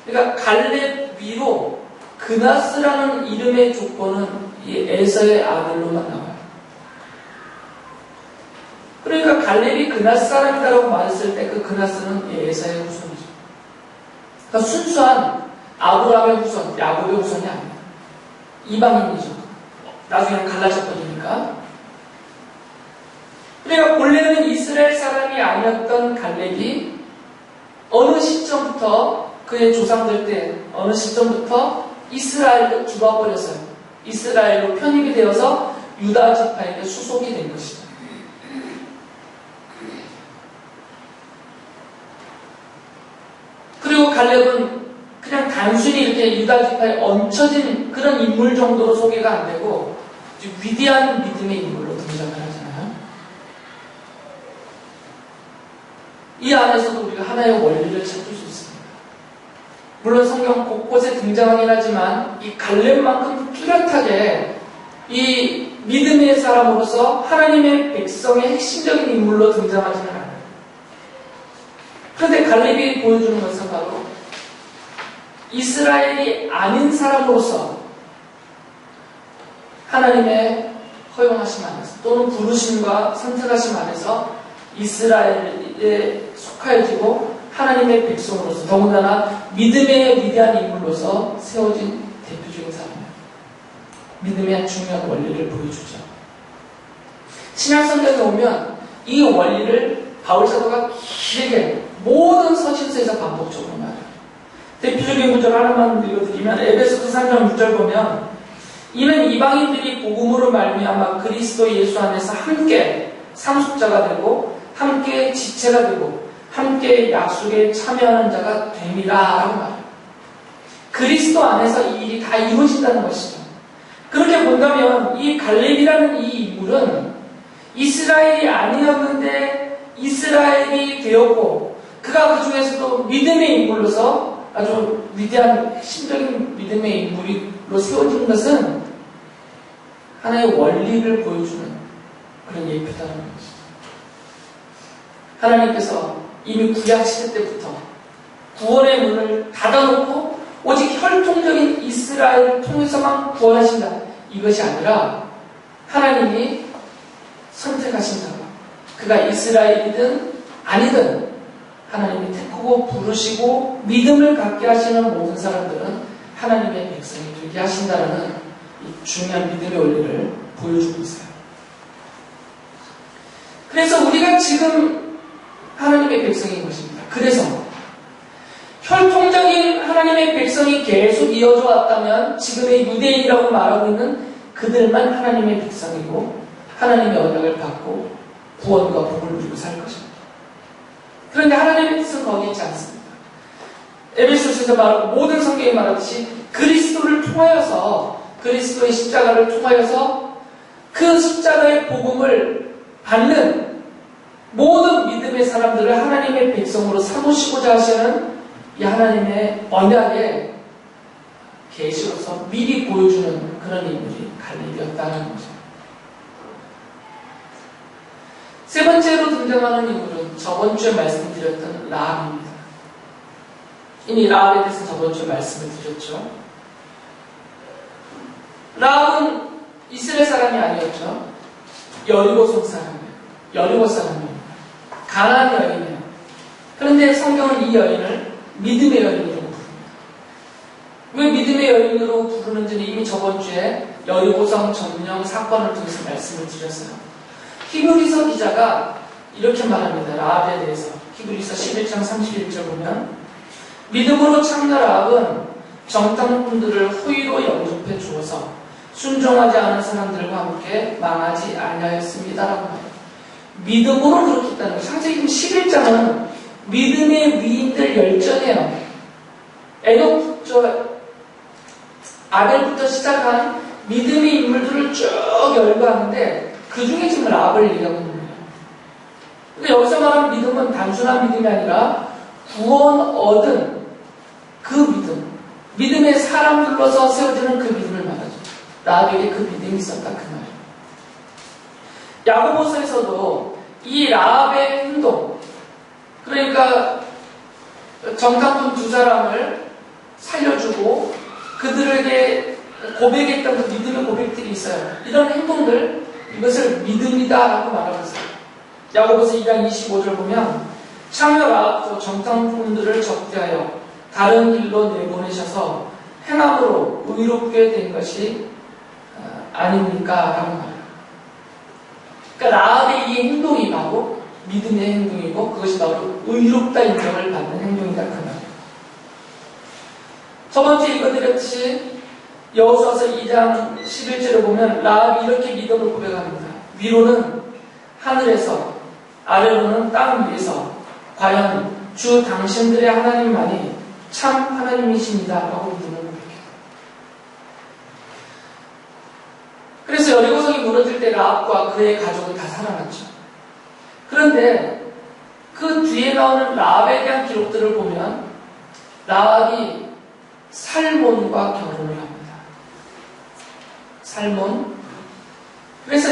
그러니까 갈렙 위로 그나스라는 이름의 족보는 이 에서의 아들로만 나와요. 그러니까 갈렙이 그나스 사람이다라고 말했을 때 그 그나스는 에서의 후손이죠. 그러니까 순수한 아브라함의 후손, 야곱의 후손이 아닙니다. 이방인이죠. 나중에 갈라졌거니까. 그러니까 본래는 이스라엘 사람이 아니었던 갈렙이 어느 시점부터 그의 조상들 때 어느 시점부터 이스라엘로 들어와버렸어요. 이스라엘로 편입이 되어서 유다 지파에게 수속이 된 것이죠. 그리고 갈렙은 그냥 단순히 이렇게 유다 지파에 얹혀진 그런 인물 정도로 소개가 안 되고 위대한 믿음의 인물로 등장을 하잖아요. 이 안에서도 우리가 하나의 원리를 찾을 수 있습니다. 물론 성경 곳곳에 등장하긴 하지만 이 갈렙만큼 뚜렷하게 이 믿음의 사람으로서 하나님의 백성의 핵심적인 인물로 등장하지는 않아요. 그런데 갈렙이 보여주는 것은 바로 이스라엘이 아닌 사람으로서 하나님의 허용하심 안에서 또는 부르심과 선택하심 안에서 이스라엘에 속하여지고 하나님의 백성으로서 더군다나 믿음의 위대한 인물로서 세워진 대표적인 사람이에요. 믿음의 중요한 원리를 보여주죠. 신약성경에 오면 이 원리를 바울 사도가 길게 모든 서신서에서 반복적으로 말해요. 대표적인 구절 하나만 읽어드리면 에베소서 3장 6절 보면 이는 이방인들이 복음으로 말미암아 그리스도 예수 안에서 함께 상속자가 되고 함께 지체가 되고 함께 약속에 참여하는 자가 됨이라 라고 말해요. 그리스도 안에서 이 일이 다 이루어진다는 것이죠. 그렇게 본다면 이 갈렙이라는 이 인물은 이스라엘이 아니었는데 이스라엘이 되었고 그가 그 중에서도 믿음의 인물로서 아주 위대한 핵심적인 믿음의 인물로 세워진 것은 하나의 원리를 보여주는 그런 예표다는 것이죠. 하나님께서 이미 구약 시대 때부터 구원의 문을 닫아놓고 오직 혈통적인 이스라엘을 통해서만 구원하신다. 이것이 아니라 하나님이 선택하신다. 그가 이스라엘이든 아니든 하나님이 택하고 부르시고 믿음을 갖게 하시는 모든 사람들은 하나님의 백성이 되게 하신다는 이 중요한 믿음의 원리를 보여주고 있어요. 그래서 우리가 지금 하나님의 백성인 것입니다. 그래서 혈통적인 하나님의 백성이 계속 이어져 왔다면 지금의 유대인이라고 말하고 있는 그들만 하나님의 백성이고 하나님의 언약을 받고 구원과 복을 누리고 살 것입니다. 그런데 하나님의 뜻은 거기 있지 않습니다. 에베소서에서 말하고 모든 성경이 말하듯이 그리스도를 통하여서 그리스도의 십자가를 통하여서 그 십자가의 복음을 받는 모든 믿음의 사람들을 하나님의 백성으로 삼으시고자 하시는 이 하나님의 언약의 계시로서 미리 보여주는 그런 인물이 갈렙이었다는 거죠. 세 번째로 등장하는 인물은 저번 주에 말씀드렸던 라합입니다. 이미 라합에 대해서 저번 주에 말씀을 드렸죠. 라합은 이스라엘 사람이 아니었죠. 여리고성 사람이에요. 여리고 사람입니다. 가나안 여인이에요. 그런데 성경은 이 여인을 믿음의 여인으로 부릅니다. 왜 믿음의 여인으로 부르는지는 이미 저번 주에 여리고성 점령 사건을 통해서 말씀을 드렸어요. 히브리서 기자가 이렇게 말합니다. 라합에 대해서. 히브리서 11장 31절 보면 믿음으로 참나 라합은 정탐꾼들을 호의로 영접해 주어서 순종하지 않은 사람들과 함께 망하지 아니하였습니다라고 말해요. 믿음으로 그렇게 했다는 거예요. 창세기 11장은 믿음의 위인들 열전이에요. 아벨부터 시작한 믿음의 인물들을 쭉 열거하는데 그 중에 지금 라합을 얘기하고 있는 거예요. 근데 여기서 말하는 믿음은 단순한 믿음이 아니라 구원 얻은 그 믿음, 믿음의 사람들로서 세워지는 그 믿음을 말하죠. 라합에게 그 믿음이 있었다 그 말이에요. 야고보서에서도 이 라합의 행동, 그러니까 정탐꾼 두 사람을 살려주고 그들에게 고백했던 그 믿음의 고백들이 있어요. 이런 행동들, 이것을 믿음이다라고 말하고 있어요. 야고보서 2장 25절 보면 참여 라합도 정탐꾼들을 적대하여 다른 길로 내보내셔서 행함으로 의롭게 된 것이 아닙니까? 라고 말해요. 그러니까 라합의 이 행동이 바로 믿음의 행동이고 그것이 바로 의롭다 인정을 받는 행동이다 그 말이에요. 저번주에 읽어드렸듯이 여호수아서 2장 11절에 보면 라합이 이렇게 믿음을 고백합니다. 위로는 하늘에서 아래로는 땅 위에서 과연 주 당신들의 하나님만이 참 하나님이십니다 라고 믿음을 고백해요. 그래서 여리고성이 무너질 때 라합과 그의 가족은 다 살아났죠. 그런데 그 뒤에 나오는 라합에 대한 기록들을 보면 라합이 살몬과 결혼을 합니다. 살몬. 그래서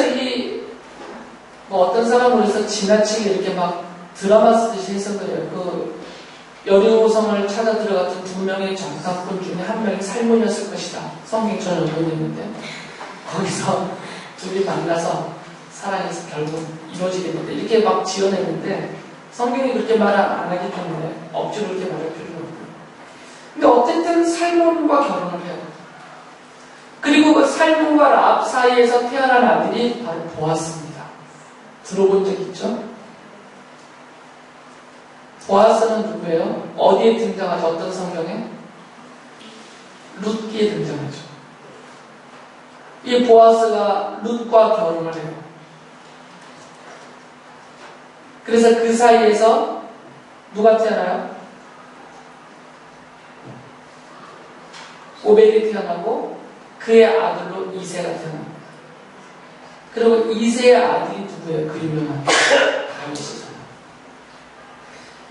어떤 사람으로 해서 지나치게 이렇게 막 드라마 쓰듯이 해석을 해요. 그 여리고성을 찾아 들어갔던 두 명의 정탐꾼 중에 한 명이 살몬이었을 것이다. 성경처럼 연결됐는데 거기서 둘이 만나서 사랑해서 결국 이루어지겠는데 이렇게 막 지어냈는데 성경이 그렇게 말 안 하기 때문에 억지로 그렇게 말할 필요는 없고요. 근데 어쨌든 살몬과 결혼을 해요. 그리고 그 살몬과 라합 사이에서 태어난 아들이 바로 보아스입니다. 들어본 적 있죠? 보아스는 누구예요? 어디에 등장하죠? 어떤 성경에? 룻기에 등장하죠. 이 보아스가 룻과 결혼을 해요. 그래서 그 사이에서 누가 태어나요? 오벳이 태어나고 그의 아들로 이새가 태어납니다. 그리고 이새의 아들이 누구예요? 그 유명한 다윗이잖아요.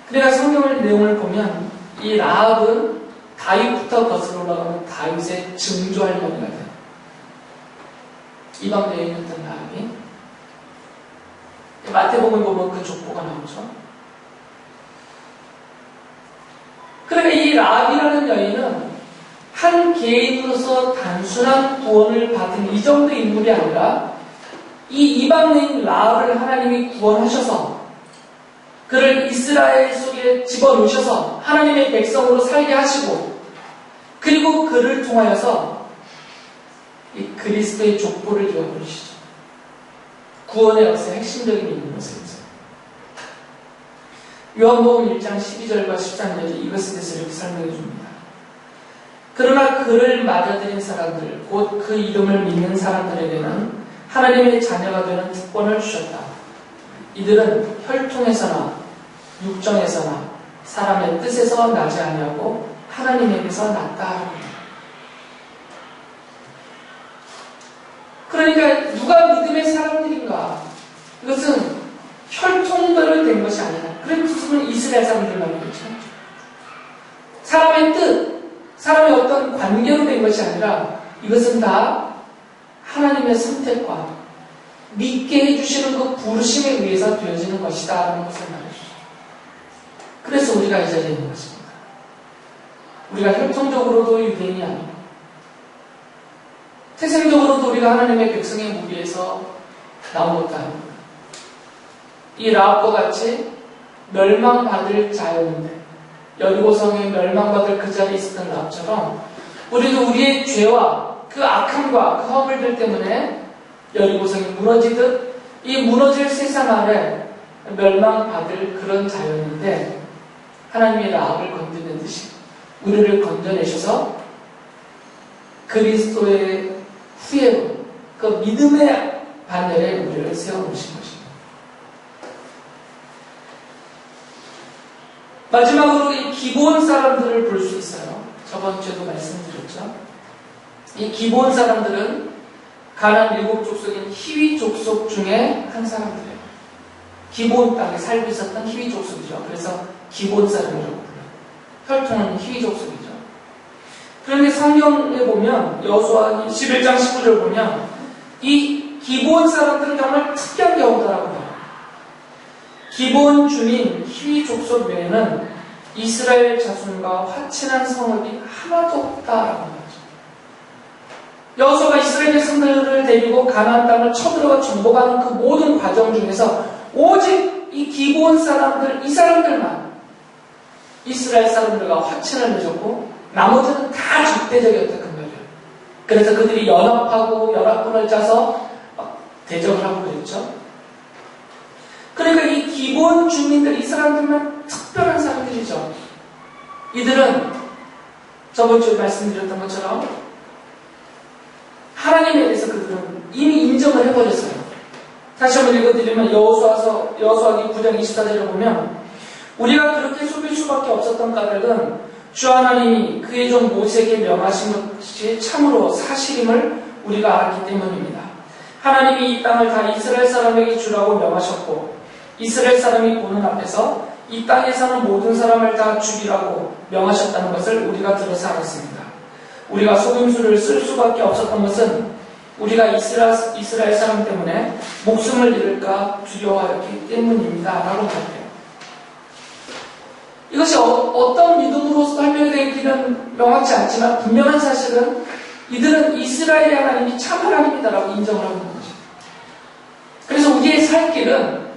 그러니까 성경의 내용을 보면 이 라합은 다윗부터 거슬러 올라가면 다윗의 증조할머니가 돼요. 이방 여인이었던 라합이 마태복음 보면 그 족보가 나오죠. 그러니까 이 라합이라는 여인은 한 개인으로서 단순한 구원을 받은 이 정도의 인물이 아니라 이 이방 여인 라합을 하나님이 구원하셔서 그를 이스라엘 속에 집어넣으셔서 하나님의 백성으로 살게 하시고 그리고 그를 통하여서 이 그리스도의 족보를 이어버리시죠. 구원의 역사의 핵심적인 인물로서입니다. 요한복음 1장 12절과 13절이 이것에 대해서 이렇게 설명해 줍니다. 그러나 그를 맞아들인 사람들, 곧 그 이름을 믿는 사람들에게는 하나님의 자녀가 되는 특권을 주셨다. 이들은 혈통에서나 육정에서나 사람의 뜻에서 나지 아니하고 하나님에게서 났다. 그러니까 누가 믿음의 사람들인가? 이것은 혈통대로 된 것이 아니라 그런 뜻은 이스라엘 사람들만 그렇죠. 사람의 뜻, 사람의 어떤 관계로 된 것이 아니라 이것은 다 하나님의 선택과 믿게 해주시는 그 부르심에 의해서 되어지는 것이다 라는 것을 말해주죠. 그래서 우리가 이 자리에 있는 것입니다. 우리가 혈통적으로도 유대인이 아니고 태생적으로도 우리가 하나님의 백성의 무리에서 나온 것도 아닙니다. 이 라합과 같이 멸망받을 자였는데 여리고성에 멸망받을 그 자리에 있었던 라합처럼 우리도 우리의 죄와 그 악함과 그 허물들 때문에 여리고성이 무너지듯 이 무너질 세상 아래 멸망받을 그런 자였는데 하나님이 라합을 건져내듯이 우리를 건져내셔서 그리스도의 후예로 그 믿음의 반열에 우리를 세워놓으신 것입니다. 마지막으로 이 기브온 사람들을 볼 수 있어요. 저번 주에도 말씀드렸죠. 이 기브온 사람들은 가나안 7족속인 히위 족속 중에 한 사람들이에요. 기브온 땅에 살고 있었던 히위 족속이죠. 그래서 기브온 사람이라고 불러요. 혈통은 히위 족속이죠. 그런데 성경에 보면 여호수아 11장 19절 보면 이 기브온 사람들은 정말 특이한 경우다라고 해요. 기브온 주민 히위 족속 외에는 이스라엘 자손과 화친한 성읍이 하나도 없다라고 하죠. 여호수아가 이스라엘 백성들을 데리고 가나안 땅을 쳐들어가 정복하는 그 모든 과정 중에서 오직 이 기브온 사람들, 이 사람들만 이스라엘 사람들과 화친을 맺었고 나머지는 다 적대적이었던 그 말이에요. 그래서 그들이 연합하고 연합군을 짜서 대적을 하고 그랬죠. 그러니까 이 기브온 주민들, 이 사람들만 특별한 사람들이죠. 이들은 저번 주에 말씀드렸던 것처럼 하나님에 대해서 그들은 이미 인정을 해버렸어요. 다시 한번 읽어드리면 여호수아기 9장 24절을 보면 우리가 그렇게 속일 수밖에 없었던 까닭은 주 하나님이 그의 종 모세에게 명하신 것이 참으로 사실임을 우리가 알았기 때문입니다. 하나님이 이 땅을 다 이스라엘 사람에게 주라고 명하셨고 이스라엘 사람이 보는 앞에서 이 땅에 사는 모든 사람을 다 죽이라고 명하셨다는 것을 우리가 들어서 알았습니다. 우리가 속임수를 쓸 수밖에 없었던 것은 우리가 이스라엘 사람 때문에 목숨을 잃을까 두려워하였기 때문입니다. 라고 말해요. 이것이 어떤 믿음으로 설명이 되기는 명확치 않지만 분명한 사실은 이들은 이스라엘의 하나님이 참 하나님이다라고 인정을 하고 있는 거죠. 그래서 우리의 살 길은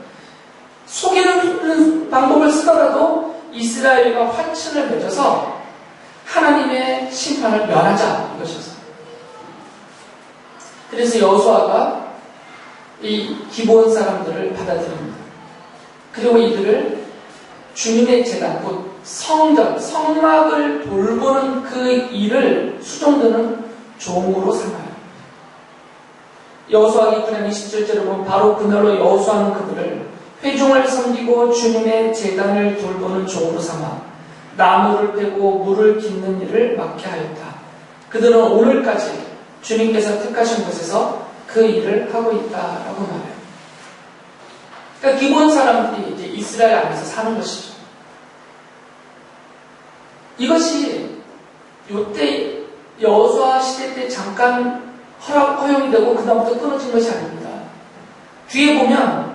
속이는 방법을 쓰더라도 이스라엘과 화친을 맺어서 하나님의 심판을 면하자 이것이었어요. 그래서 여호수아가 이 기브온 사람들을 받아들입니다. 그리고 이들을 주님의 제단, 곧 성전, 성막을 돌보는 그 일을 수종드는 종으로 삼아요. 여호수아기 9장 27절을 보면 바로 그날로 여호수아는 그들을 회중을 섬기고 주님의 제단을 돌보는 종으로 삼아 나무를 패고 물을 깃는 일을 맡게 하였다. 그들은 오늘까지 주님께서 택하신 곳에서 그 일을 하고 있다라고 말해요. 그러니까 기본 사람들이 이제 이스라엘 안에서 사는 것이죠. 이것이 요때 여호수아 시대 때 잠깐 허용이 되고 그다음부터 끊어진 것이 아닙니다. 뒤에 보면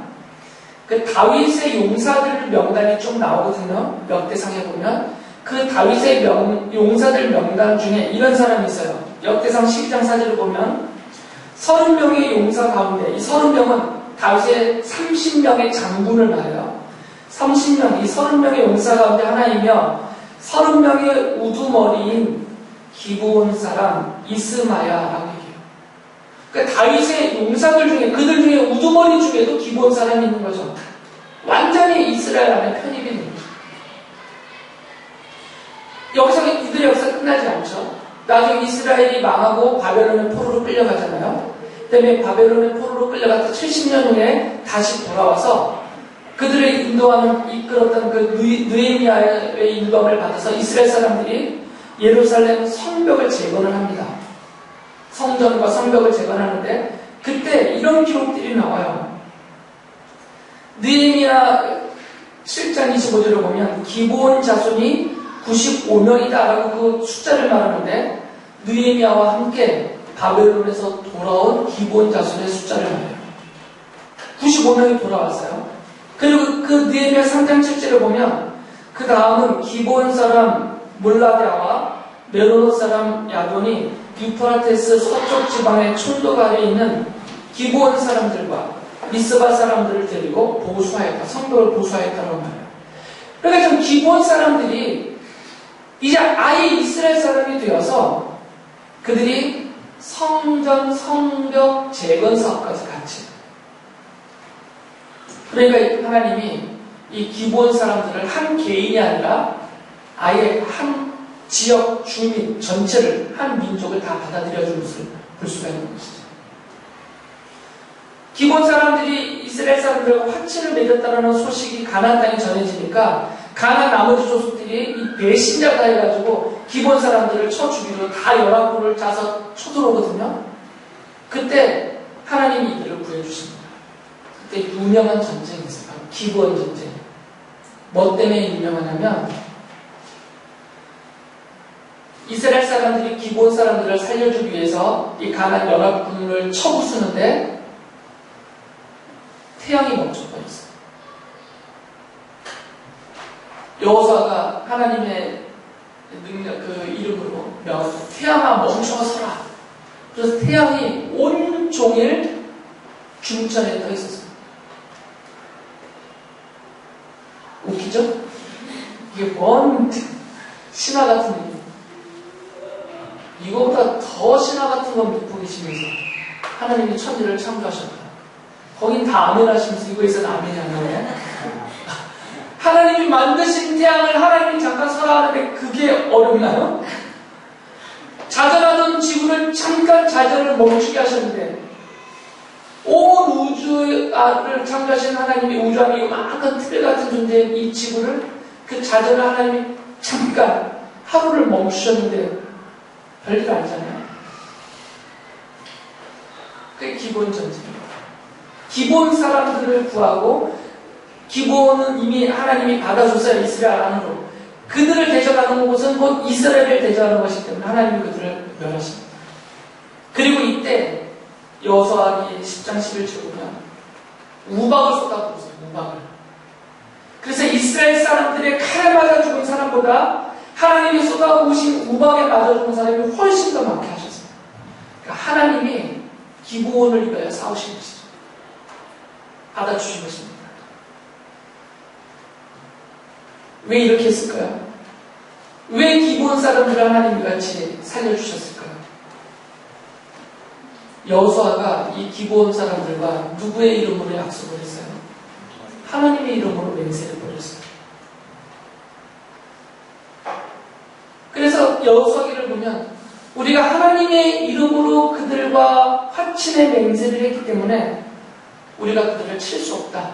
그 다윗의 용사들 명단이 쭉 나오거든요. 역대상에 보면 그 다윗의 용사들 명단 중에 이런 사람이 있어요. 역대상 12장 4절을 보면 30명의 용사 가운데 이 30명은 다윗의 30명의 장군을 말해요. 30명, 이 30명의 용사 가운데 하나이며 30명의 우두머리인 기브온 사람 이스마야라고 얘기해요. 그러니까 다윗의 용사들 중에 그들 중에 우두머리 중에도 기브온 사람이 있는 거죠. 완전히 이스라엘 안에 편입이 되는 거죠. 여기서 이들의 역사가 끝나지 않죠. 나중에 이스라엘이 망하고 바벨론의 포로로 끌려가잖아요. 그다음에 바벨론의 포로로 끌려갔다 70년 후에 다시 돌아와서 그들을 인도하는 이끌었던 그 느헤미야의 인도함을 받아서 이스라엘 사람들이 예루살렘 성벽을 재건을 합니다. 성전과 성벽을 재건하는데 그때 이런 기록들이 나와요. 느헤미야 7장 25절을 보면 기브온 자손이 95명이다라고 그 숫자를 말하는데 느헤미야와 함께 바벨론에서 돌아온 기브온 자손의 숫자를 말해요. 95명이 돌아왔어요. 그리고 그 느헤미야 3장 7절을 보면 그 다음은 기브온 사람 몰라데아와 메로노 사람 야돈이 유프라테스 서쪽 지방의 촌독 아래에 있는 기브온 사람들과 미스바 사람들을 데리고 보수하였다. 성벽을 보수하였다고 말해요. 그러니까 좀 기브온 사람들이 이제 아예 이스라엘 사람이 되어서 그들이 성전, 성벽 재건 사업까지 같이. 그러니까 하나님이 이 기브온 사람들을 한 개인이 아니라 아예 한 지역 주민 전체를 한 민족을 다 받아들여주는 것을 볼 수가 있는 것이죠. 기브온 사람들이 이스라엘 사람들과 화친을 맺었다는 소식이 가나안 땅에 전해지니까 가나안 나머지 족속들이 이 배신자다 해가지고 기브온 사람들을 쳐 죽이려 다 연합군을 짜서 쳐들어오거든요. 그때 하나님이 이들을 구해주십니다. 그때 유명한 전쟁이 있어요. 기브온 전쟁. 뭐 때문에 유명하냐면 이스라엘 사람들이 기브온 사람들을 살려주기 위해서 이 가나안 연합군을 쳐부수는데 태양이 멈춰버렸어요. 여호수아가 하나님의 능력 그 이름으로 명하고 태양아 멈춰서라. 그래서 태양이 온종일 중천에 떠 있었어요. 웃기죠? 이게 뭔 신화 같은 일이에요. 이거보다 더 신화 같은 건 믿고 계시면서 하나님이 천지를 창조하셨다. 거긴 다 아멘 하시면서 이거에서는 아멘이 안 나와요. 하나님이 만드신 태양을 하나님이 잠깐 서라 하는데 그게 어렵나요? 자전하던 지구를 잠깐 자전을 멈추게 하셨는데 온 우주를 창조하신 하나님이 우주 안에 이만한 틀 같은 존재인 이 지구를 그 자전을 하나님이 잠깐 하루를 멈추셨는데 별일 아니잖아요. 그게 기본 전쟁입니다. 기본 사람들을 구하고 기본은 이미 하나님이 받아줬어요. 이스라엘 안으로. 그들을 대적하는 곳은 곧 이스라엘을 대적하는 것이기 때문에 하나님이 그들을 멸하십니다. 그리고 이때 여호수아기 10장 11절 보면 우박을 쏟아부었어요. 우박을. 그래서 이스라엘 사람들의 칼에 맞아 죽은 사람보다 하나님이 쏟아부으신 우박에 맞아 죽은 사람이 훨씬 더 많게 하셨어요. 그러니까 하나님이 기브온을 위하여 싸우신 것이죠. 받아주신 것입니다. 왜 이렇게 했을까요? 왜 기브온 사람들을 하나님이 같이 살려주셨을까요? 여호수아가 이 기브온 사람들과 누구의 이름으로 약속을 했어요? 하나님의 이름으로 맹세를 벌였어요. 여호수아기를 보면 우리가 하나님의 이름으로 그들과 화친의 맹세를 했기 때문에 우리가 그들을 칠 수 없다.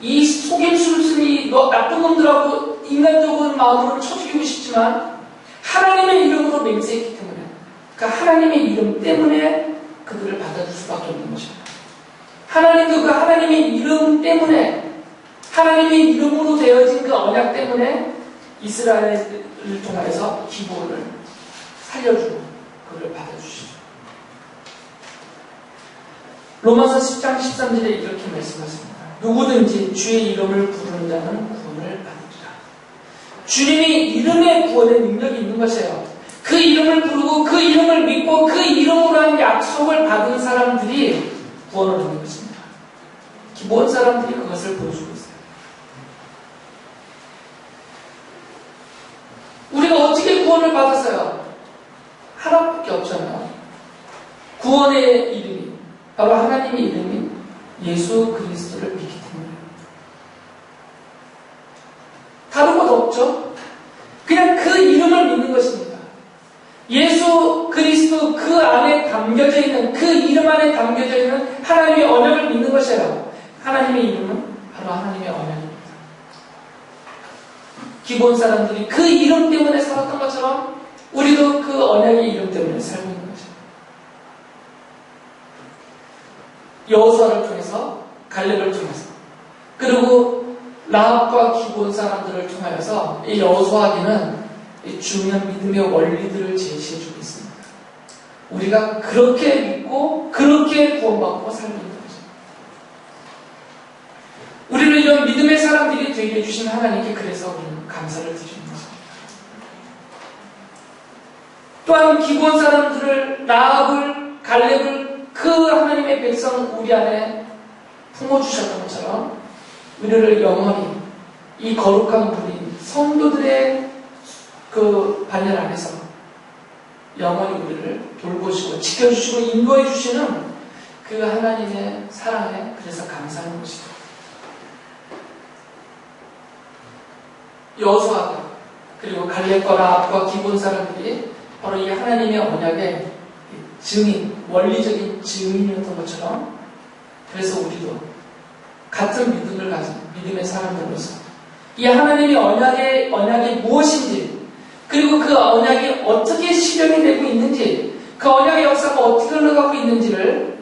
이 속임 수순이 나쁜 놈들하고 인간적인 마음으로 쳐 죽이고 싶지만 하나님의 이름으로 맹세했기 때문에 그 하나님의 이름 때문에 그들을 받아줄 수밖에 없는 것입니다. 하나님도 그 하나님의 이름 때문에 하나님의 이름으로 되어진 그 언약 때문에 이스라엘을 통하여서 기브온을 살려주고 그를 받아주시죠. 로마서 10장 13절에 이렇게 말씀하십니다. 누구든지 주의 이름을 부르는 자는 구원을 받으리라. 주님이 이름의 구원의 능력이 있는 것이에요. 그 이름을 부르고 그 이름을 믿고 그 이름으로 한 약속을 받은 사람들이 구원을 얻는 것입니다. 기본 사람들이 그것을 보여주고 있어요. 우리가 어떻게 구원을 받았어요? 하나밖에 없잖아요. 구원의 이름이 바로 하나님의 이름인 예수 그리스도를 믿기 때문에 다른 것 없죠? 그냥 그 이름을 믿는 것입니다. 예수 그리스도 그 안에 담겨져 있는 그 이름 안에 담겨져 있는 하나님의 언약을 믿는 것이에요. 하나님의 이름은 바로 하나님의 언약입니다. 기본 사람들이 그 이름 때문에 살았던 것처럼 우리도 그 언약의 이름 때문에 살고 있는 거죠. 여호수아를 통해서 갈렙을 통해서 그리고 라합과 기본 사람들을 통하여서 이 여호수아기는 이 중요한 믿음의 원리들을 제시해주고 있습니다. 우리가 그렇게 믿고 그렇게 구원받고 살고 있는 거죠. 우리를 이런 믿음의 사람들이 되게 해주신 하나님께 그래서 우리는 감사를 드리는 거죠. 또한 기본 사람들을 라합을 갈렙을 그 하나님의 백성 우리 안에 품어주셨던 것처럼 우리를 영원히 이 거룩한 우리 성도들의 그 반열 안에서 영원히 우리를 돌보시고 지켜주시고 인도해 주시는 그 하나님의 사랑에 그래서 감사하는 것이죠. 여호수아가 그리고 갈렙과 라합과 기본 사람들이 바로 이 하나님의 언약의 증인, 원리적인 증인이었던 것처럼 그래서 우리도 같은 믿음을 가진 믿음의 사람들로서 이 하나님의 언약이 무엇인지 그리고 그 언약이 어떻게 실현이 되고 있는지 그 언약의 역사가 어떻게 흘러가고 있는지를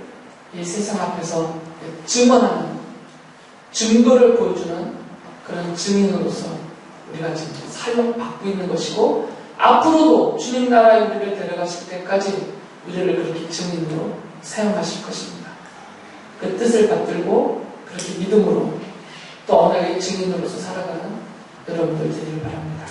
이 세상 앞에서 증언하는 증거를 보여주는 그런 증인으로서 우리가 지금 사용받고 있는 것이고 앞으로도 주님 나라에 우리를 데려가실 때까지 우리를 그렇게 증인으로 사용하실 것입니다. 그 뜻을 받들고 그렇게 믿음으로 또 언약의 증인으로서 살아가는 여러분들 되기를 바랍니다.